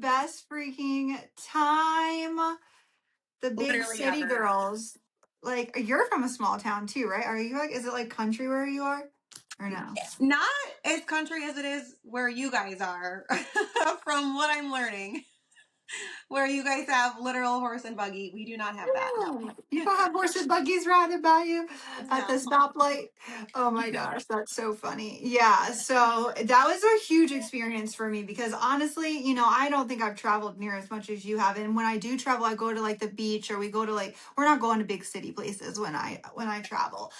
best freaking time. The big Literally city ever. girls. Like, you're from a small town too, right? Are you like, is it like country where you are? Or no? Not as country as it is where you guys are, from what I'm learning. Where you guys have literal horse and buggy. We do not have that, no. Yeah. People have horse and buggies riding by you at the No. stoplight. Oh my gosh, that's so funny. Yeah, so that was a huge experience for me because honestly, I don't think I've traveled near as much as you have. And when I do travel, I go to like the beach or we go to like we're not going to big city places when I travel.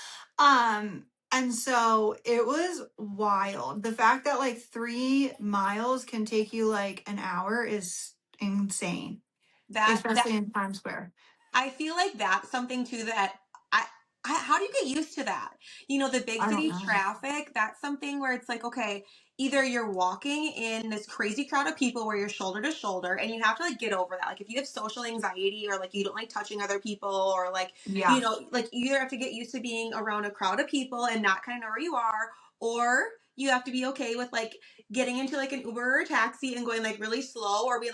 And so it was wild. The fact that like 3 miles can take you like an hour is insane, That especially in Times Square. I feel like that's something too that I, how do you get used to that? You know, the big I don't city know. traffic, that's something where it's like, okay, either you're walking in this crazy crowd of people where you're shoulder to shoulder and you have to like get over that. Like if you have social anxiety or like you don't like touching other people or like, Yeah. like you either have to get used to being around a crowd of people and not kind of know where you are, or you have to be okay with like getting into like an Uber or a taxi and going like really slow or being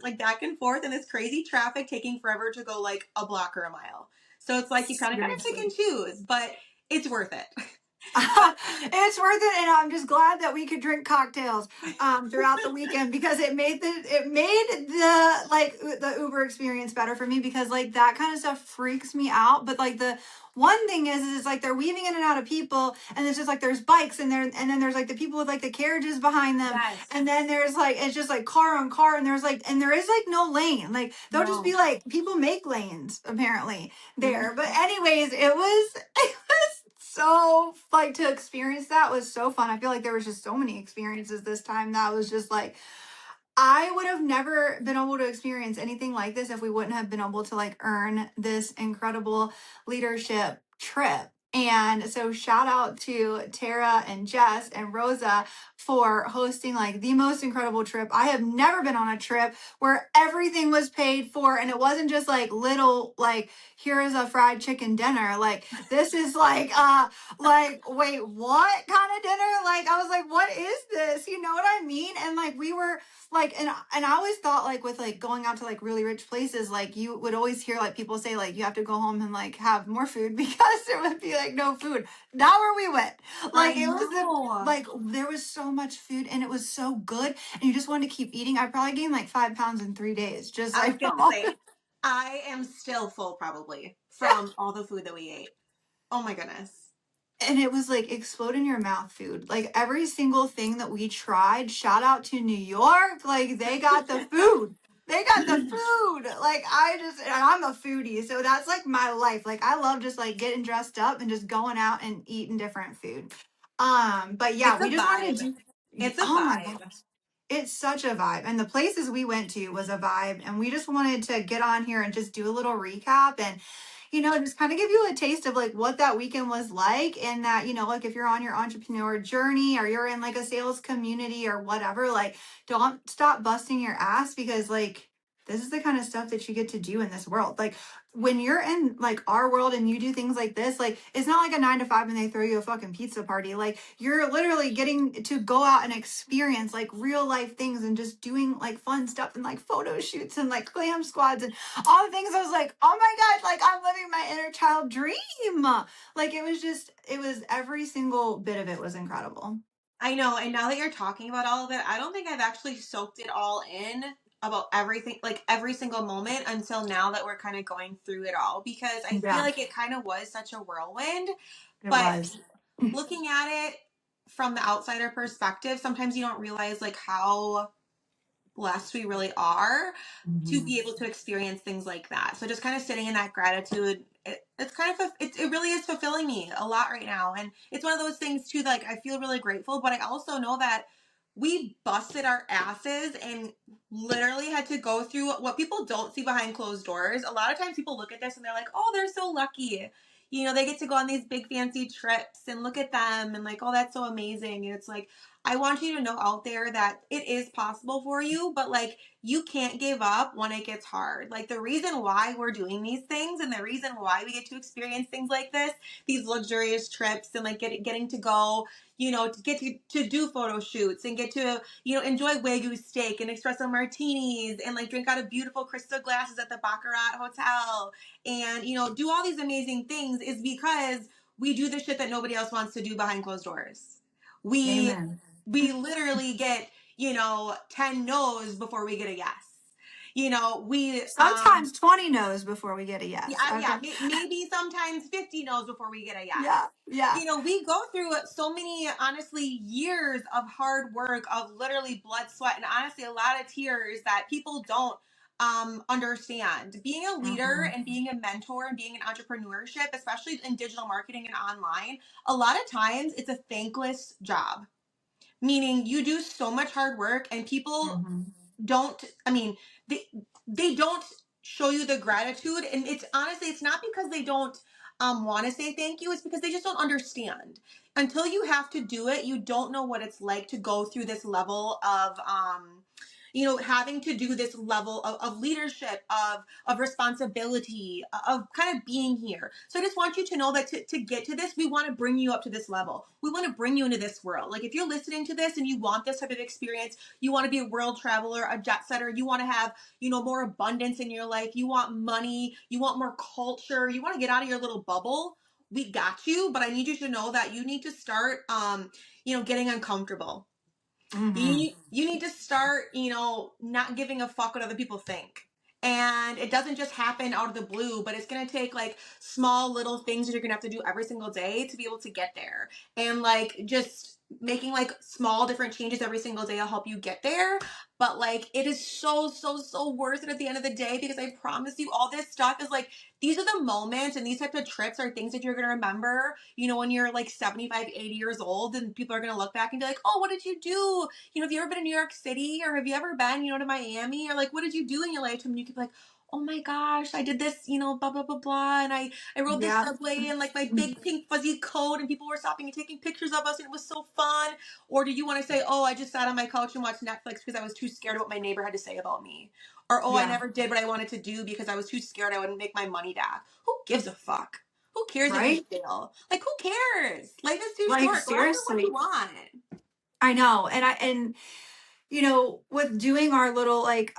like back and forth in this crazy traffic taking forever to go like a block or a mile. So it's like you kind of got to pick and Seriously. choose, but it's worth it. It's worth it, and I'm just glad that we could drink cocktails throughout the weekend because it made the like the Uber experience better for me because like that kind of stuff freaks me out. But like the one thing is like they're weaving in and out of people, and it's just like there's bikes and there, and then there's like the people with like the carriages behind them, Yes. and then there's like it's just like car on car, and there is like no lane. Like they'll just be No. like people make lanes apparently there. But Mhm. anyways, it was it was so like to experience that was so fun. I feel like there was just so many experiences this time that was just like I would have never been able to experience anything like this if we wouldn't have been able to like earn this incredible leadership trip. And so shout out to Tara and Jess and Rosa for hosting like the most incredible trip. I have never been on a trip where everything was paid for and it wasn't just like little like here's a fried chicken dinner. Like this is like wait, what kind of dinner? Like I was like what is this? You know what I mean? And like we were like and I always thought like with like going out to like really rich places like you would always hear like people say like you have to go home and like have more food because there would be like no food. Not where we went. Like I it was know. like there was so much food and it was so good and you just wanted to keep eating. I probably gained like 5 pounds in 3 days just I was like gonna from all say, I am still full probably from all the food that we ate. Oh my goodness. and it was like explode in your mouth food. Like every single thing that we tried, shout out to New York, like they got the food. They got the food. Like and I'm a foodie, so that's like my life. Like I love just like getting dressed up and just going out and eating different food. But yeah, It's we a just wanted vibe. to do, It's a oh my vibe. gosh. It's such a vibe. And the places we went to was a vibe. And we just wanted to get on here and just do a little recap and just kind of give you a taste of like what that weekend was like. And that, like if you're on your entrepreneur journey or you're in like a sales community or whatever, like don't stop busting your ass because like this is the kind of stuff that you get to do in this world. Like when you're in like our world and you do things like this, like it's not like a 9 to 5 and they throw you a fucking pizza party. Like you're literally getting to go out and experience like real life things and just doing like fun stuff and like photo shoots and like glam squads and all the things. I was like, oh my God, like I'm living my inner child dream. Like it was every single bit of it was incredible. I know, and now that you're talking about all of it, I don't think I've actually soaked it all in about everything, like every single moment until now that we're kind of going through it all because I feel Yeah, like it kind of was such a whirlwind. it But was. looking at it from the outsider perspective, sometimes you don't realize like how blessed we really are to Mhm. be able to experience things like that. So just kind of sitting in that gratitude, it's kind of it really is fulfilling me a lot right now, and it's one of those things too. Like I feel really grateful, but I also know that we busted our asses and literally had to go through what people don't see behind closed doors. A lot of times people look at this and they're like, oh, they're so lucky. You know, they get to go on these big fancy trips and look at them and like, oh, that's so amazing. And it's like, I want you to know out there that it is possible for you, but like you can't give up when it gets hard. Like the reason why we're doing these things and the reason why we get to experience things like this, these luxurious trips and like getting to go, to get to do photo shoots and get to, enjoy Wagyu steak and espresso martinis and like drink out of beautiful crystal glasses at the Baccarat Hotel and, do all these amazing things is because we do the shit that nobody else wants to do behind closed doors. We Amen. we literally get 10 no's before we get a yes. We Sometimes 20 no's before we get a yes. Okay. yeah, maybe sometimes 50 no's before we get a yes. Yeah. Yeah. We go through so many, honestly, years of hard work, of literally blood, sweat, and honestly a lot of tears that people don't understand. Being a leader Mhm. and being a mentor and being in entrepreneurship, especially in digital marketing and online, a lot of times it's a thankless job, meaning you do so much hard work and people Mhm. don't, I mean, they don't show you the gratitude, and it's honestly, it's not because they don't want to say thank you, it's because they just don't understand. Until you have to do it, you don't know what it's like to go through this level of having to do this level of leadership, of responsibility, of kind of being here. So I just want you to know that to get to this, we want to bring you up to this level. We want to bring you into this world. Like if you're listening to this and you want this type of experience, you want to be a world traveler, a jet setter, you want to have, more abundance in your life, you want money, you want more culture, you want to get out of your little bubble, we got you. But I need you to know that you need to start, getting uncomfortable. Mhm. You need to start, not giving a fuck what other people think. And it doesn't just happen out of the blue, but it's going to take like small little things that you're going to have to do every single day to be able to get there. And like just making like small different changes every single day will help you get there. But like it is so, so, so worth it at the end of the day, because I promise you all this stuff is like, these are the moments and these types of trips are things that you're going to remember, when you're like 75, 80 years old, and people are going to look back and be like, oh, what did you do? Have you ever been to New York City, or have you ever been, to Miami, or like, what did you do in your lifetime? And you could be like, oh my gosh, I did this, blah, blah, blah, blah. And I rode this Yeah. subway in like my big pink fuzzy coat, and people were stopping and taking pictures of us, and it was so fun. Or do you want to say, oh, I just sat on my couch and watched Netflix because I was too scared of what my neighbor had to say about me? Or, oh, I Yeah. never did what I wanted to do because I was too scared I wouldn't make my money back. Who gives a fuck? Who cares if you Right? fail? Like, who cares? Life is too Like short. Go after what you seriously. want. I know. And with doing our little like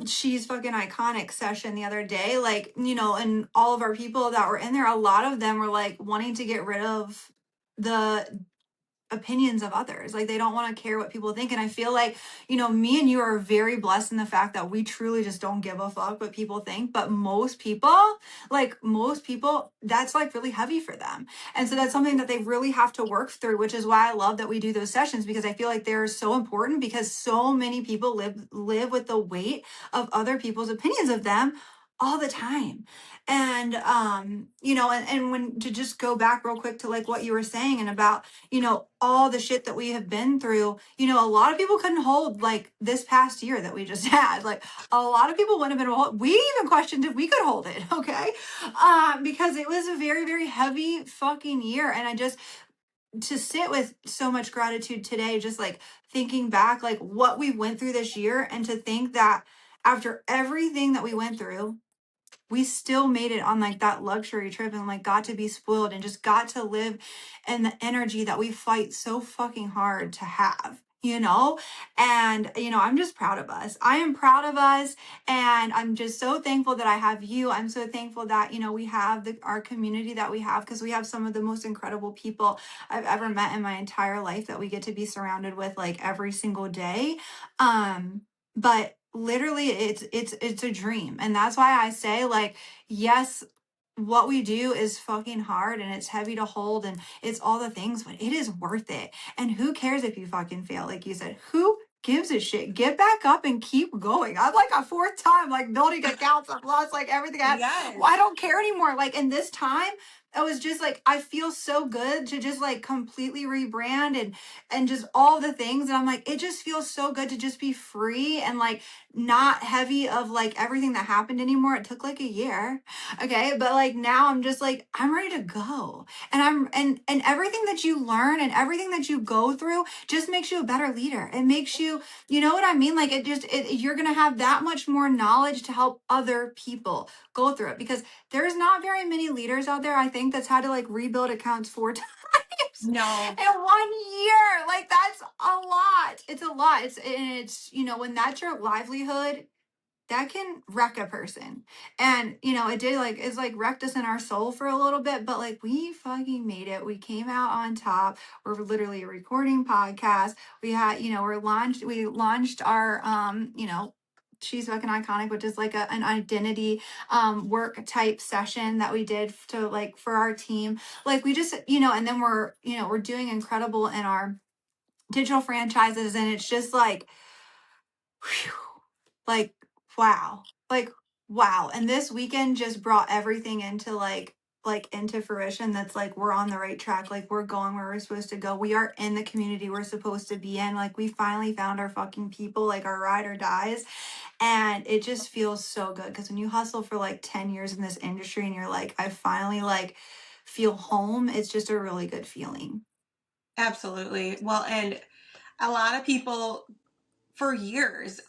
she's fucking iconic session the other day, like, and all of our people that were in there, a lot of them were like wanting to get rid of the opinions of others. Like they don't want to care what people think. And I feel like, me and you are very blessed in the fact that we truly just don't give a fuck what people think. But most people, that's like really heavy for them. And so that's something that they really have to work through, which is why I love that we do those sessions, because I feel like they're so important, because so many people live with the weight of other people's opinions of them all the time. And and when to just go back real quick to like what you were saying and about all the shit that we have been through, a lot of people couldn't hold like this past year that we just had. Like a lot of people wouldn't have been able, we even questioned if we could hold it, okay? Because it was a very, very heavy fucking year. And I just, to sit with so much gratitude today, just like thinking back, like what we went through this year, and to think that after everything that we went through, we still made it on like that luxury trip, and like got to be spoiled and just got to live in the energy that we fight so fucking hard to have, and I'm just proud of us. I am proud of us, and I'm just so thankful that I have you. I'm so thankful that we have our community that we have, because we have some of the most incredible people I've ever met in my entire life that we get to be surrounded with like every single day. But literally it's a dream, and that's why I say, like, yes, what we do is fucking hard and it's heavy to hold and it's all the things, but it is worth it. And who cares if you fucking fail? Like you said, who gives a shit? Get back up and keep going. I'm like a fourth time like building accounts. I've lost like everything I had. Yes. Well, I don't care anymore. Like in this time, I was just like, I feel so good to just like completely rebrand and just all the things. And I'm like, it just feels so good to just be free and like not heavy of like everything that happened anymore. It took like a year. Okay. But like now I'm just like, I'm ready to go. And and everything that you learn and everything that you go through just makes you a better leader. It makes you, you know what I mean? Like you're going to have that much more knowledge to help other people go through it, because there's not very many leaders out there, I think, that's had to like rebuild accounts 4 times No. in 1 year. Like that's a lot. It's a lot. It's when that's your livelihood, that can wreck a person. And it did, like, it's like wrecked us in our soul for a little bit, but like we fucking made it. We came out on top. We're literally recording podcasts. We had, we launched our She's Fucking Iconic, which is like an identity work type session that we did to like for our team. Like we just, and then we're doing incredible in our digital franchises, and it's just like, whew, like wow, like wow. And this weekend just brought everything into like into fruition. That's like we're on the right track. Like we're going where we're supposed to go. We are in the community we're supposed to be in. Like we finally found our fucking people, like our ride or dies. And it just feels so good, because when you hustle for like 10 years in this industry and you're like, I finally like feel home, it's just a really good feeling. Absolutely. Well, and a lot of people for years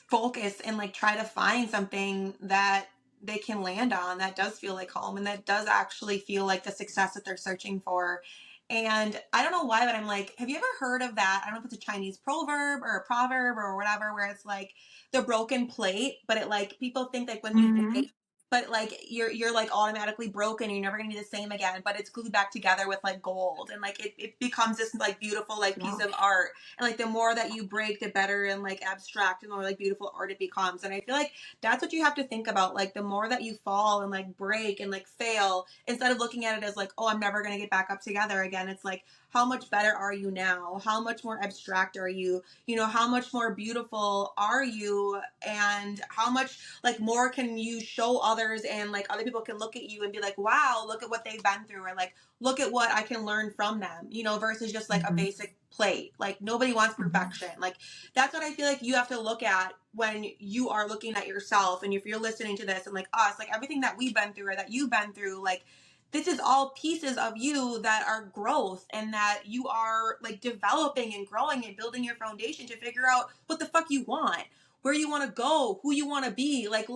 focus and like try to find something that they can land on that does feel like home and that does actually feel like the success that they're searching for. And I don't know why, but I'm like, have you ever heard of that? I don't know if it's a Chinese proverb or a proverb or whatever, where it's like the broken plate, but it like people think like when you Mm-hmm. break, but like you're like automatically broken and you're never gonna be the same again, but it's glued back together with like gold, and like it becomes this like beautiful like piece Yeah. of art. And like the more that you break, the better and like abstract and more like beautiful art it becomes. And I feel like that's what you have to think about. Like the more that you fall and like break and like fail, instead of looking at it as like, oh, I'm never gonna get back up together again, it's like, how much better are you now? How much more abstract are you? You know, how much more beautiful are you? And how much like more can you show others, and like other people can look at you and be like, wow, look at what they've been through, or like look at what I can learn from them, you know, versus just like a Mm-hmm. basic plate. Like nobody wants Mm-hmm. perfection. Like that's what I feel like you have to look at when you are looking at yourself. And if you're listening to this and like us, like everything that we've been through or that you've been through, like this is all pieces of you that are growth and that you are like developing and growing and building your foundation to figure out what the fuck you want, where you want to go, who you want to be. Like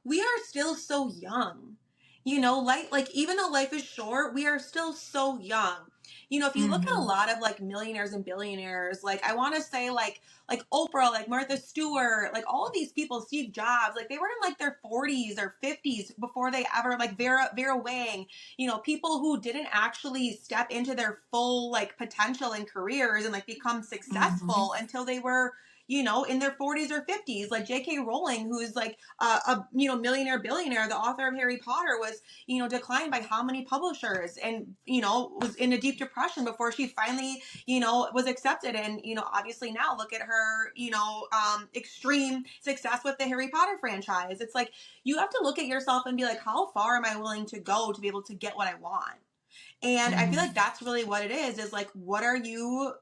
we are still so young. You know, like even though life is short, we are still so young. You know, if you look at a Mm-hmm. lot of like millionaires and billionaires, like I want to say like Oprah, like Martha Stewart, like all of these people, Steve Jobs, like they were in like their 40s or 50s before they ever, like Vera Wang, you know, people who didn't actually step into their full like potential in careers and like become Mm-hmm. successful until they were, you know, in their 40s or 50s. Like J.K. Rowling, who's like a you know, millionaire billionaire, the author of Harry Potter, was, you know, declined by how many publishers, and you know, was in a deep depression before she finally, you know, was accepted. And you know, obviously now look at her, you know, extreme success with the Harry Potter franchise. It's like you have to look at yourself and be like, how far am I willing to go to be able to get what I want? And I feel Mm-hmm. like that's really what it is like, what are you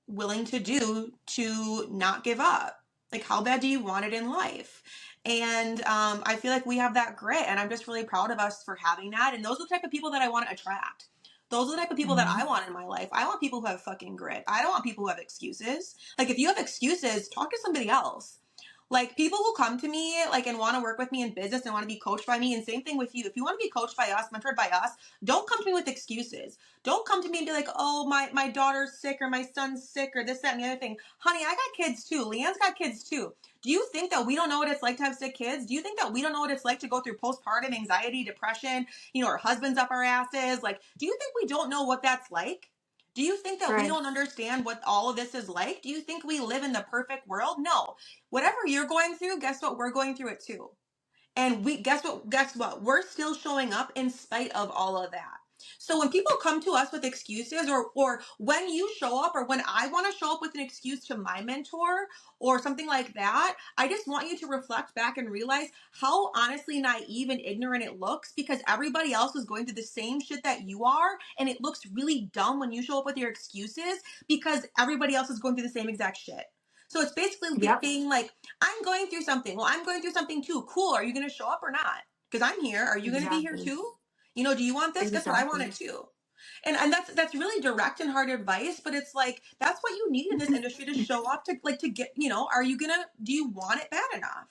willing to do to not give up? Like, how bad do you want it in life? And I feel like we have that grit, and I'm just really proud of us for having that. And those are the type of people that I want to attract. Those are the type of people that Mm-hmm. I want in my life. I want people who have fucking grit. I don't want people who have excuses. Like, if you have excuses, talk to somebody else. Like people who come to me like and want to work with me in business and want to be coached by me, and same thing with you. If you want to be coached by us, mentored by us, don't come to me with excuses. Don't come to me and be like, oh, my daughter's sick or my son's sick or this, that, and the other thing. Honey, I got kids too. Leanne's got kids too. Do you think that we don't know what it's like to have sick kids? Do you think that we don't know what it's like to go through postpartum anxiety, depression, you know, our husbands up our asses? Like, do you think we don't know what that's like? Do you think that we Right. don't understand what all of this is like? Do you think we live in the perfect world? No. Whatever you're going through, guess what? We're going through it too. And we guess what? We're still showing up in spite of all of that. So when people come to us with excuses, or when you show up, or when I want to show up with an excuse to my mentor or something like that, I just want you to reflect back and realize how honestly naive and ignorant it looks, because everybody else is going through the same shit that you are, and it looks really dumb when you show up with your excuses because everybody else is going through the same exact shit. So it's basically Yep. being like, I'm going through something. Well, I'm going through something too. Cool. Are you going to show up or not? Because I'm here. Are you going to be here Exactly. too? Do you want this? Guess what? I want Exactly. it too. And that's really direct and hard advice, but it's like that's what you need in this industry to show up, to get, are you gonna, do you want it bad enough?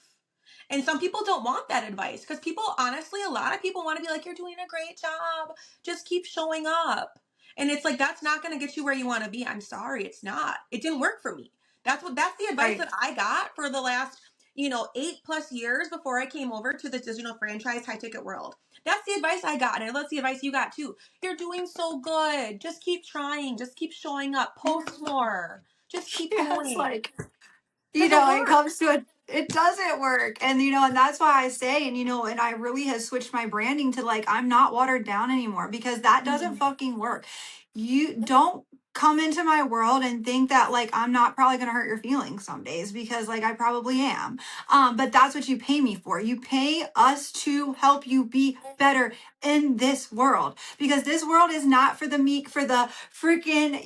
And some people don't want that advice, because people, honestly, a lot of people want to be like, you're doing a great job, just keep showing up. And it's like, that's not going to get you where you want to be. I'm sorry, it's not. It didn't work for me. That's the advice Right. that I got for the last 8+ years before I came over to the digital franchise high ticket world. That's the advice I got, and that's the advice you got too. You're doing so good, just keep trying, just keep showing up, post more, just keep Yeah, it's going, like, because it it comes works. to it, it doesn't work. And, and that's why I say, and I really have switched my branding to like, I'm not watered down anymore because that doesn't Mhm. fucking work. You don't come into my world and think that like, I'm not probably going to hurt your feelings some days because like, I probably am. But that's what you pay me for. You pay us to help you be better in this world because this world is not for the meek, for the freaking,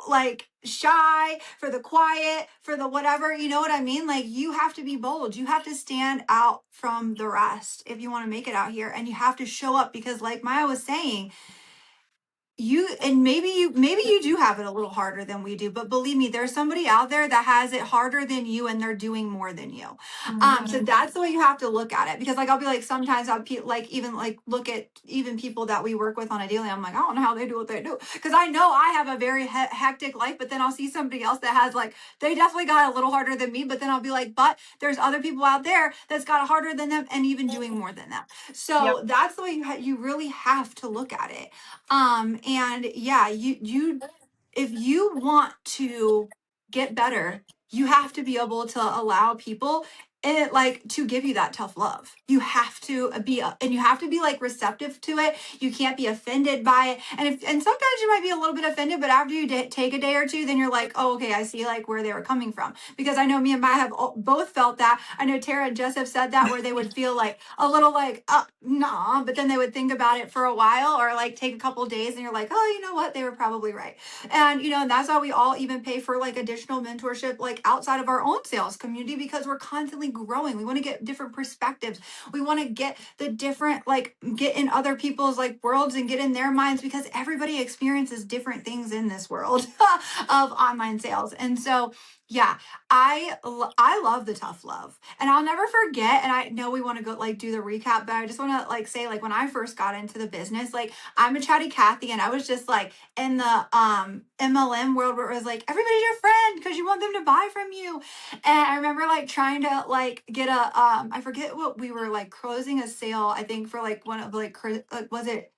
like shy, for the quiet, for the whatever, you know what I mean? Like you have to be bold. You have to stand out from the rest if you want to make it out here, and you have to show up because like Maya was saying, maybe you do have it a little harder than we do, but believe me, there's somebody out there that has it harder than you and they're doing more than you. So Mhm. that's the way you have to look at it, because like I'll be like, sometimes like even like look at even people that we work with on a daily, I'm like, I don't know how they do what they do, because I know I have a very hectic life, but then I'll see somebody else that has like, they definitely got a little harder than me, but then I'll be like, but there's other people out there that's got it harder than them and even doing more than them. Yep. So that's the way you really have to look at it. And yeah, if you want to get better, you have to be able to allow people and like to give you that tough love. You have to and you have to be like receptive to it. You can't be offended by it. And sometimes you might be a little bit offended, but after you take a day or two, then you're like, oh, okay, I see like where they were coming from. Because I know me and Maya have both felt that. I know Tara and Jess have said that, where they would feel like a little like, nah, but then they would think about it for a while or like take a couple of days, and you're like, oh, you know what? They were probably right. And and that's why we all even pay for like additional mentorship like outside of our own sales community, because we're constantly growing. We want to get different perspectives. We want to get the different, like get in other people's like worlds and get in their minds, because everybody experiences different things in this world of online sales. And so yeah, I love the tough love, and I'll never forget. And I know we want to go like do the recap, but I just want to like say, like when I first got into the business, like I'm a chatty Cathy, and I was just like in the MLM world where it was like everybody's your friend because you want them to buy from you. And I remember like trying to like get a I forget what we were like closing a sale, I think for like one of like was it,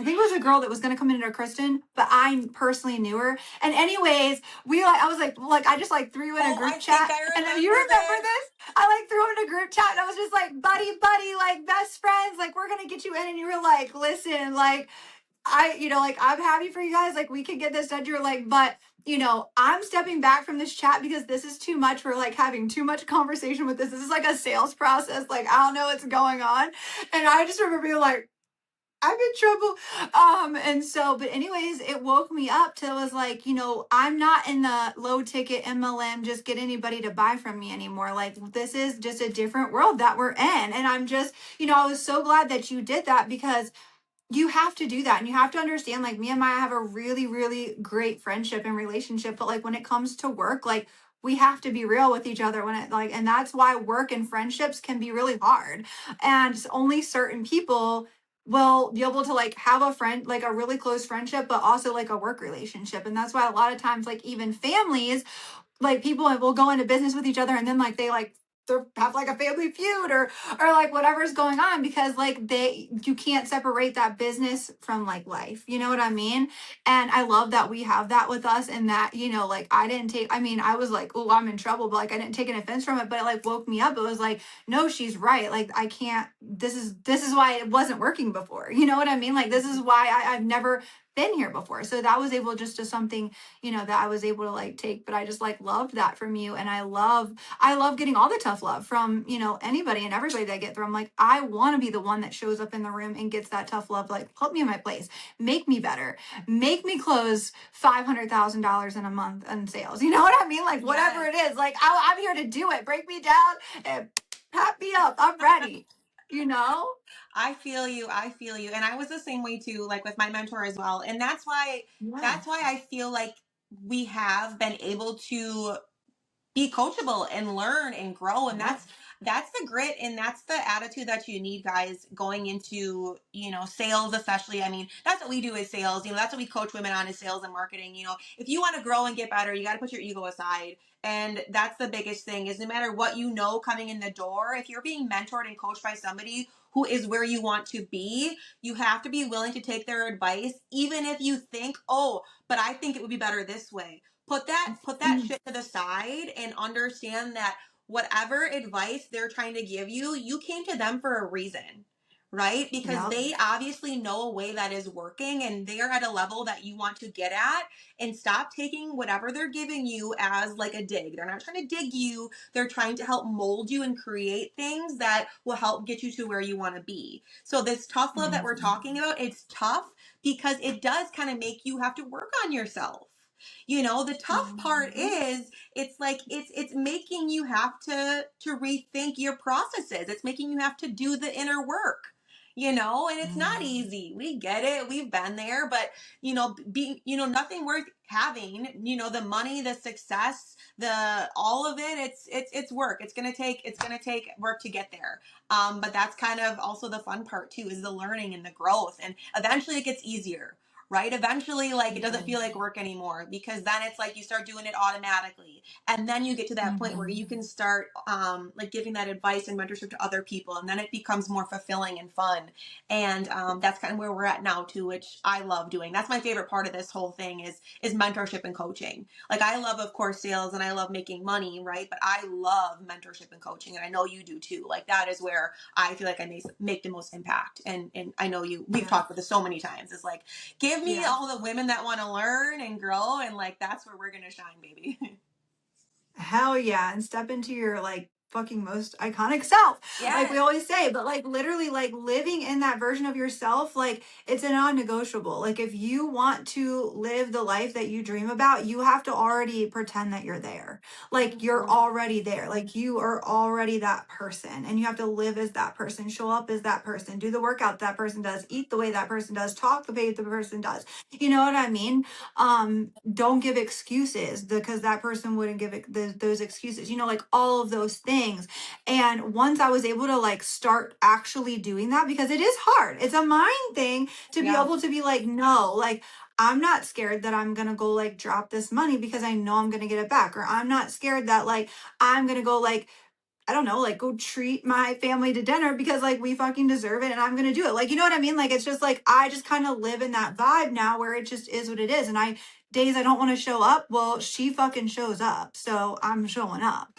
I think it was a girl that was going to come into Kristen, but I personally knew her. And anyways, I was like, I just like threw in a Oh, group I think chat. I And you remember remember this. this? I like threw in a group chat, and I was just like, buddy, like best friends, like we're going to get you in. And you were like, listen, like like I'm happy for you guys. Like we could get this done. You're like, but I'm stepping back from this chat because this is too much. We're like having too much conversation with this. This is like a sales process. Like I don't know what's going on. And I just remember being like, I'm in trouble. And so, but anyways, it woke me up to, was like, I'm not in the low ticket MLM, just get anybody to buy from me anymore. Like this is just a different world that we're in. And I'm just, I was so glad that you did that, because you have to do that, and you have to understand, like me and Maya have a really, really great friendship and relationship, but like when it comes to work, like we have to be real with each other when it like, and that's why work and friendships can be really hard, and only certain people will be able to like have a friend, like a really close friendship, but also like a work relationship. And that's why a lot of times, like even families, like people will go into business with each other, and then like they like have like a family feud or like whatever's going on, because like you can't separate that business from like life, you know what I mean? And I love that we have that with us, and that, you know, like I didn't take, I mean, I was like, oh, I'm in trouble, but like I didn't take an offense from it, but it like woke me up. It was like, no, she's right, like I can't, this is why it wasn't working before, you know what I mean? Like this is why I've never been here before. So that was able just to something, you know, that I was able to like take. But I just like loved that from you. And I love getting all the tough love from, you know, anybody and everybody that I get through. I'm like, I want to be the one that shows up in the room and gets that tough love, like put me in my place, make me better, make me close $500,000 in a month in sales. You know what I mean? Like whatever Yes. it is, like I'm here to do it. Break me down and pat me up. I'm ready. You know? I feel you. I feel you. And I was the same way too, like with my mentor as well. And that's why I feel like we have been able to be coachable and learn and grow. And Yeah. that's the grit and that's the attitude that you need, guys, going into, sales. Especially, I mean, that's what we do is sales. That's what we coach women on, is sales and marketing. If you want to grow and get better, you got to put your ego aside. And that's the biggest thing, is no matter what, coming in the door, if you're being mentored and coached by somebody who is where you want to be, you have to be willing to take their advice, even if you think, oh, but I think it would be better this way. Put that shit to the side and understand that whatever advice they're trying to give you, you came to them for a reason, right? Because Yep. they obviously know a way that is working and they're at a level that you want to get at. And stop taking whatever they're giving you as like a dig. They're not trying to dig you. They're trying to help mold you and create things that will help get you to where you want to be. So this tough love that we're talking about, it's tough because it does kind of make you have to work on yourself. The tough part Mhm. is, it's like it's making you have to rethink your processes. It's making you have to do the inner work. And it's not Mhm. easy. We get it. We've been there, but being, nothing worth having, the money, the success, the all of it, it's work. It's going to take work to get there. But that's kind of also the fun part too, is the learning and the growth, and eventually it gets easier, right? Eventually, like, it doesn't feel Yes. like work anymore, because then it's like you start doing it automatically. And then you get to that point where you Mhm. can start like giving that advice and mentorship to other people. And then it becomes more fulfilling and fun. And that's kind of where we're at now too, which I love doing. That's my favorite part of this whole thing is mentorship and coaching. Like, I love, of course, sales and I love making money, right? But I love mentorship and coaching. And I know you do too. Like, that is where I feel like I make the most impact. And I know we've Yeah. talked about this so many times. It's like, give me Yeah. all the women that want to learn and grow, and like that's where we're gonna shine, baby. Hell yeah. And step into your like fucking most iconic self. Like we Yes. always say, but like literally like living in that version of yourself, like it's a non-negotiable. Like if you want to live the life that you dream about, you have to already pretend that you're there. Like you're Mhm. already there. Like you are already that person, and you have to live as that person, show up as that person, do the workout that person does, eat the way that person does, talk the way the person does. You know what I mean? Don't give excuses, because that person wouldn't give those excuses, you know, like all of those things. And once I was able to like start actually doing that, because it is hard, it's a mind thing to be Yeah. able to be like, no, like I'm not scared that I'm gonna go like drop this money because I know I'm gonna get it back, or I'm not scared that like I'm gonna go like, I don't know, like go treat my family to dinner because like we fucking deserve it and I'm gonna do it. Like, you know what I mean? Like, it's just like I just kind of live in that vibe now where it just is what it is. And days I don't want to show up, well, she fucking shows up. So I'm showing up.